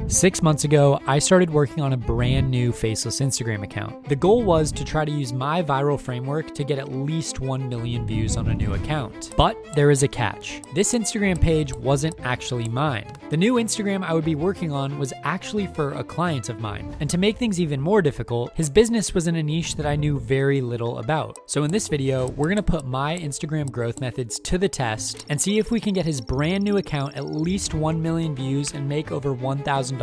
6 months ago, I started working on a brand new faceless Instagram account. The goal was to try to use my viral framework to get at least 1 million views on a new account. But there is a catch. This Instagram page wasn't actually mine. The new Instagram I would be working on was actually for a client of mine. And to make things even more difficult, his business was in a niche that I knew very little about. So in this video, we're gonna put my Instagram growth methods to the test and see if we can get his brand new account at least 1 million views and make over $1,000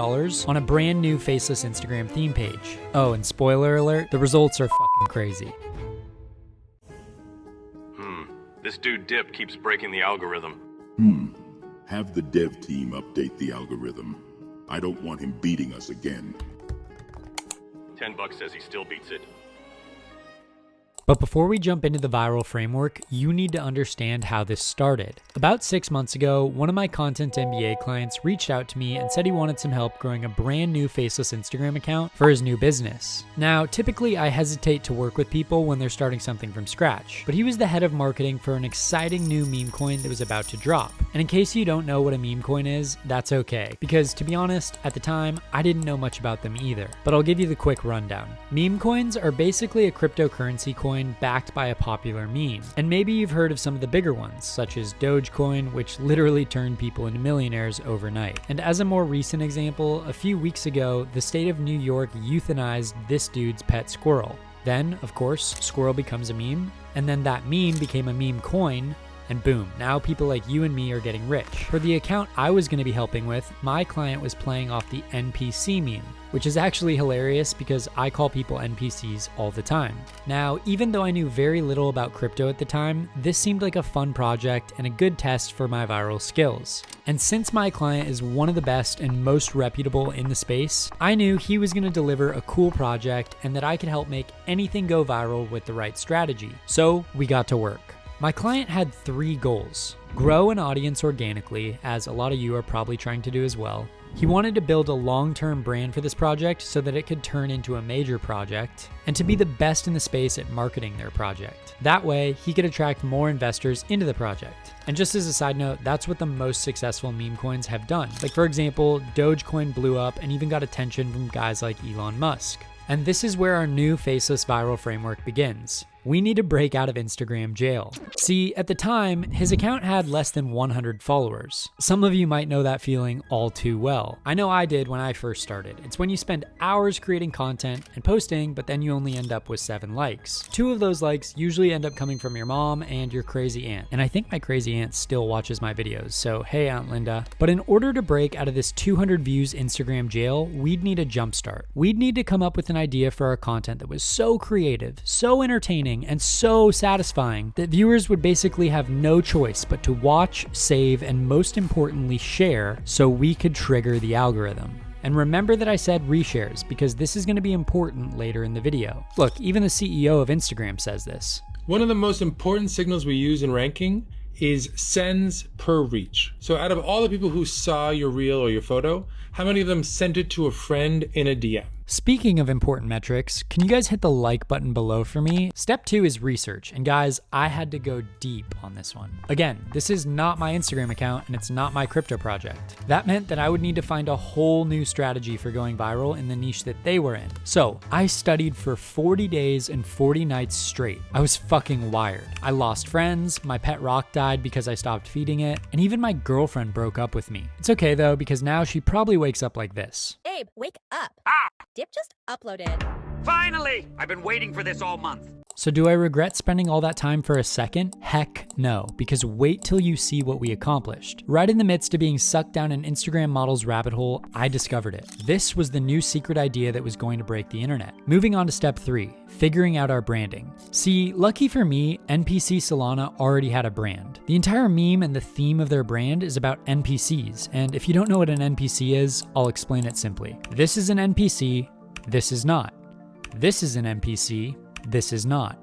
on a brand new faceless Instagram theme page. Oh, and spoiler alert, the results are fucking crazy. This dude Dip keeps breaking the algorithm. Have the dev team update the algorithm. I don't want him beating us again. $10 says he still beats it. But before we jump into the viral framework, you need to understand how this started. About 6 months ago, one of my content MBA clients reached out to me and said he wanted some help growing a brand new faceless Instagram account for his new business. Now, typically I hesitate to work with people when they're starting something from scratch, but he was the head of marketing for an exciting new meme coin that was about to drop. And in case you don't know what a meme coin is, that's okay, because to be honest, at the time, I didn't know much about them either. But I'll give you the quick rundown. Meme coins are basically a cryptocurrency coin backed by a popular meme. And maybe you've heard of some of the bigger ones, such as Dogecoin, which literally turned people into millionaires overnight. And as a more recent example, a few weeks ago, the state of New York euthanized this dude's pet squirrel. Then, of course, squirrel becomes a meme, and then that meme became a meme coin, and boom, now people like you and me are getting rich. For the account I was going to be helping with, my client was playing off the NPC meme, which is actually hilarious because I call people NPCs all the time. Now, even though I knew very little about crypto at the time, this seemed like a fun project and a good test for my viral skills. And since my client is one of the best and most reputable in the space, I knew he was going to deliver a cool project and that I could help make anything go viral with the right strategy. So we got to work. My client had 3 goals. Grow an audience organically, as a lot of you are probably trying to do as well. He wanted to build a long-term brand for this project so that it could turn into a major project, and to be the best in the space at marketing their project. That way, he could attract more investors into the project. And just as a side note, that's what the most successful meme coins have done. Like for example, Dogecoin blew up and even got attention from guys like Elon Musk. And this is where our new faceless viral framework begins. We need to break out of Instagram jail. See, at the time, his account had less than 100 followers. Some of you might know that feeling all too well. I know I did when I first started. It's when you spend hours creating content and posting, but then you only end up with 7 likes. 2 of those likes usually end up coming from your mom and your crazy aunt. And I think my crazy aunt still watches my videos, so hey Aunt Linda. But in order to break out of this 200 views Instagram jail, we'd need a jumpstart. We'd need to come up with an idea for our content that was so creative, so entertaining, and so satisfying that viewers would basically have no choice but to watch, save, and most importantly share so we could trigger the algorithm. And remember that I said reshares because this is going to be important later in the video. Look, even the CEO of Instagram says this. One of the most important signals we use in ranking is sends per reach. So out of all the people who saw your reel or your photo, how many of them sent it to a friend in a DM? Speaking of important metrics, can you guys hit the like button below for me? Step 2 is research, and guys, I had to go deep on this one. Again, this is not my Instagram account and it's not my crypto project. That meant that I would need to find a whole new strategy for going viral in the niche that they were in. So I studied for 40 days and 40 nights straight. I was fucking wired. I lost friends, my pet rock died because I stopped feeding it, and even my girlfriend broke up with me. It's okay though, because now she probably wakes up like this. Abe, wake up. Dip just uploaded. Finally! I've been waiting for this all month. So do I regret spending all that time for a second? Heck no, because wait till you see what we accomplished. Right in the midst of being sucked down an Instagram model's rabbit hole, I discovered it. This was the new secret idea that was going to break the internet. Moving on to step 3, figuring out our branding. See, lucky for me, NPC Solana already had a brand. The entire meme and the theme of their brand is about NPCs, and if you don't know what an NPC is, I'll explain it simply. This is an NPC, this is not. This is an NPC, this is not.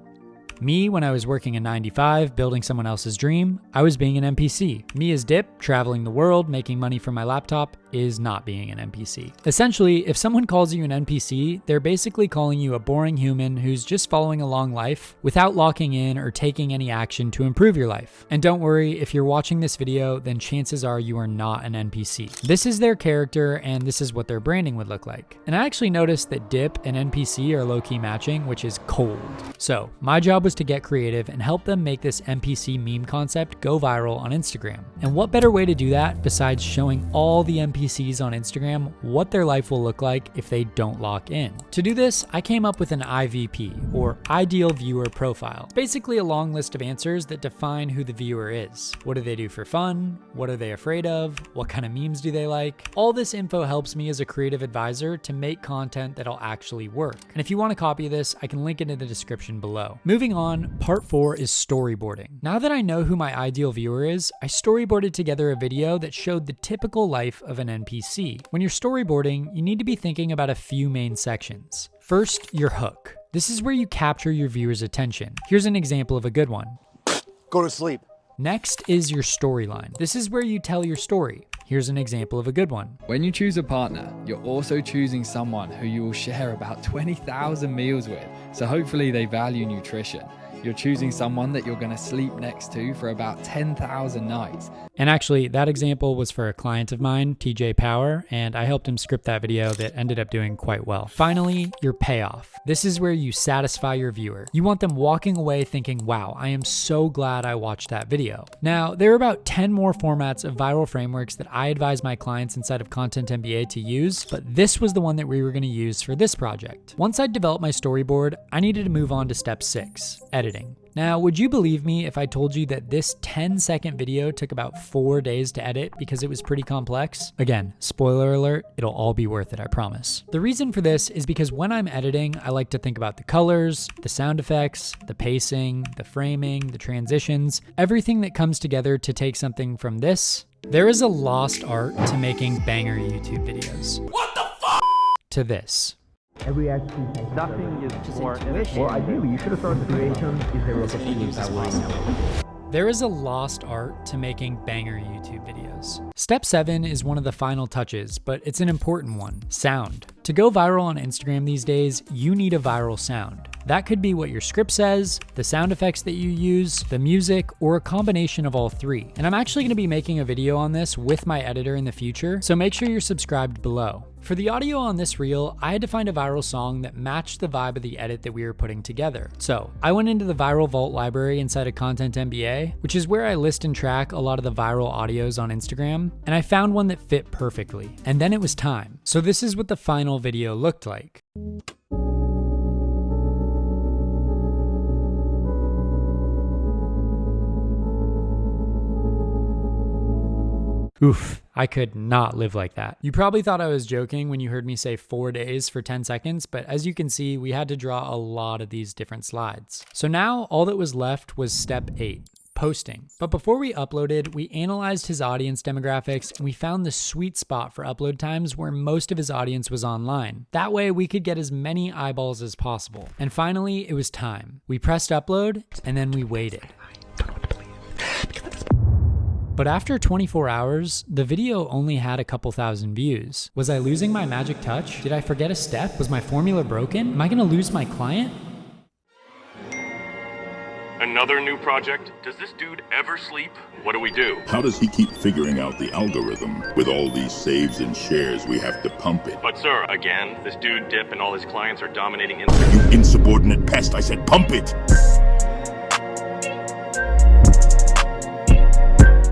Me, when I was working in 95, building someone else's dream, I was being an NPC. Me as Dip, traveling the world, making money from my laptop, is not being an NPC. Essentially, if someone calls you an NPC, they're basically calling you a boring human who's just following along life without locking in or taking any action to improve your life. And don't worry, if you're watching this video, then chances are you are not an NPC. This is their character and this is what their branding would look like. And I actually noticed that Dip and NPC are low-key matching, which is cold. So my job was to get creative and help them make this NPC meme concept go viral on Instagram. And what better way to do that besides showing all the NPCs on Instagram what their life will look like if they don't lock in. To do this, I came up with an IVP, or Ideal Viewer Profile. Basically a long list of answers that define who the viewer is. What do they do for fun? What are they afraid of? What kind of memes do they like? All this info helps me as a creative advisor to make content that'll actually work. And if you want a copy of this, I can link it in the description below. Moving on, part 4 is storyboarding. Now that I know who my ideal viewer is, I storyboarded together a video that showed the typical life of an NPC. When you're storyboarding, you need to be thinking about a few main sections. First, your hook. This is where you capture your viewer's attention. Here's an example of a good one. Go to sleep. Next is your storyline. This is where you tell your story. Here's an example of a good one. When you choose a partner, you're also choosing someone who you will share about 20,000 meals with, so hopefully they value nutrition. You're choosing someone that you're going to sleep next to for about 10,000 nights. And actually, that example was for a client of mine, TJ Power, and I helped him script that video that ended up doing quite well. Finally, your payoff. This is where you satisfy your viewer. You want them walking away thinking, wow, I am so glad I watched that video. Now, there are about 10 more formats of viral frameworks that I advise my clients inside of Content MBA to use, but this was the one that we were going to use for this project. Once I developed my storyboard, I needed to move on to step 6, editing. Now, would you believe me if I told you that this 10-second video took about 4 days to edit because it was pretty complex? Again, spoiler alert, it'll all be worth it, I promise. The reason for this is because when I'm editing, I like to think about the colors, the sound effects, the pacing, the framing, the transitions, everything that comes together to take something from this. There is a lost art to making banger YouTube videos. What the fuck? To this. Nothing is more intuition. Well, ideally, you should have started the creation if there was a that way. There is a lost art to making banger YouTube videos. Step 7 is one of the final touches, but it's an important one: sound. To go viral on Instagram these days, you need a viral sound. That could be what your script says, the sound effects that you use, the music, or a combination of all three. And I'm actually going to be making a video on this with my editor in the future, so make sure you're subscribed below. For the audio on this reel, I had to find a viral song that matched the vibe of the edit that we were putting together. So I went into the Viral Vault library inside of Content MBA, which is where I list and track a lot of the viral audios on Instagram, and I found one that fit perfectly. And then it was time. So this is what the final video looked like. Oof, I could not live like that. You probably thought I was joking when you heard me say 4 days for 10 seconds, but as you can see, we had to draw a lot of these different slides. So now all that was left was step 8. Posting. But before we uploaded, we analyzed his audience demographics and we found the sweet spot for upload times where most of his audience was online. That way we could get as many eyeballs as possible. And finally, it was time. We pressed upload and then we waited. But after 24 hours, the video only had a couple thousand views. Was I losing my magic touch? Did I forget a step? Was my formula broken? Am I gonna lose my client? Another new project? Does this dude ever sleep? What do we do? How does he keep figuring out the algorithm? With all these saves and shares, we have to pump it. But sir, again, this dude Dip and all his clients are dominating Instagram. You insubordinate pest, I said pump it!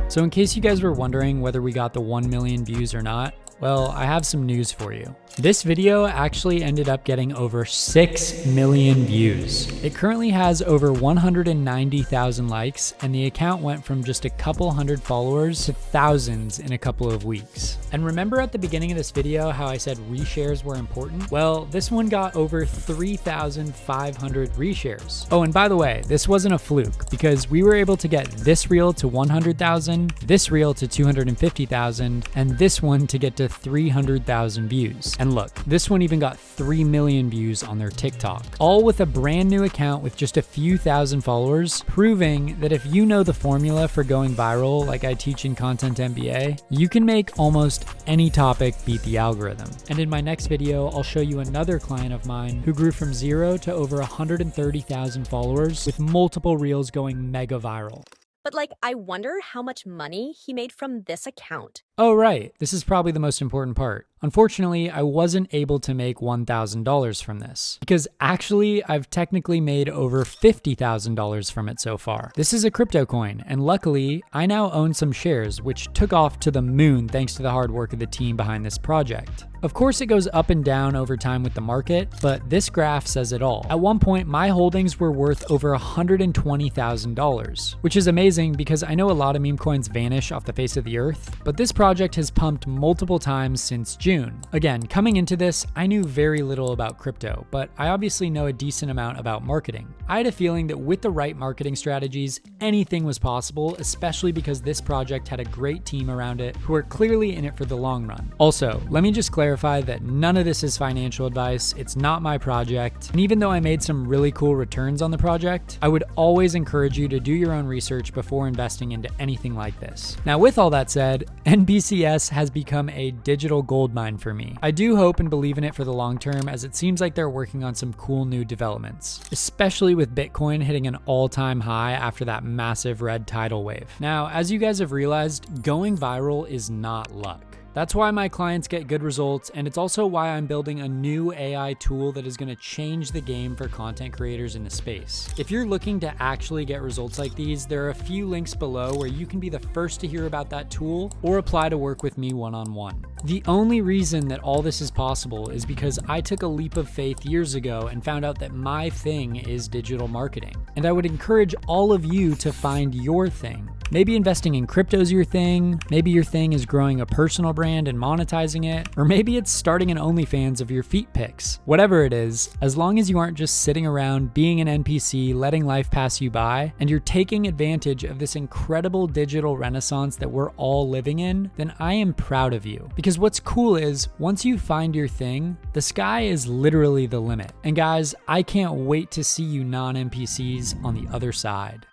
So in case you guys were wondering whether we got the 1 million views or not, well, I have some news for you. This video actually ended up getting over 6 million views. It currently has over 190,000 likes, and the account went from just a couple hundred followers to thousands in a couple of weeks. And remember at the beginning of this video how I said reshares were important? Well, this one got over 3,500 reshares. Oh, and by the way, this wasn't a fluke because we were able to get this reel to 100,000, this reel to 250,000, and this one to get to to 300,000 views. And look, this one even got 3 million views on their TikTok, all with a brand new account with just a few thousand followers, proving that if you know the formula for going viral like I teach in Content MBA, you can make almost any topic beat the algorithm. And in my next video, I'll show you another client of mine who grew from 0 to over 130,000 followers with multiple reels going mega viral. But I wonder how much money he made from this account. Oh, right. This is probably the most important part. Unfortunately, I wasn't able to make $1,000 from this because actually I've technically made over $50,000 from it so far. This is a crypto coin, and luckily I now own some shares, which took off to the moon thanks to the hard work of the team behind this project. Of course, it goes up and down over time with the market, but this graph says it all. At one point, my holdings were worth over $120,000, which is amazing because I know a lot of meme coins vanish off the face of the earth, but this project has pumped multiple times since June. Again, coming into this, I knew very little about crypto, but I obviously know a decent amount about marketing. I had a feeling that with the right marketing strategies, anything was possible, especially because this project had a great team around it who are clearly in it for the long run. Also, let me just clarify that none of this is financial advice. It's not my project. And even though I made some really cool returns on the project, I would always encourage you to do your own research before investing into anything like this. Now, with all that said, NBCS has become a digital goldmine for me. I do hope and believe in it for the long term, as it seems like they're working on some cool new developments, especially with Bitcoin hitting an all-time high after that massive red tidal wave. Now, as you guys have realized, going viral is not luck. That's why my clients get good results, and it's also why I'm building a new AI tool that is going to change the game for content creators in the space. If you're looking to actually get results like these, there are a few links below where you can be the first to hear about that tool or apply to work with me one-on-one. The only reason that all this is possible is because I took a leap of faith years ago and found out that my thing is digital marketing. And I would encourage all of you to find your thing. Maybe investing in crypto is your thing, maybe your thing is growing a personal brand and monetizing it, or maybe it's starting an OnlyFans of your feet pics. Whatever it is, as long as you aren't just sitting around being an NPC, letting life pass you by, and you're taking advantage of this incredible digital renaissance that we're all living in, then I am proud of you. Because what's cool is, once you find your thing, the sky is literally the limit. And guys, I can't wait to see you non-NPCs on the other side.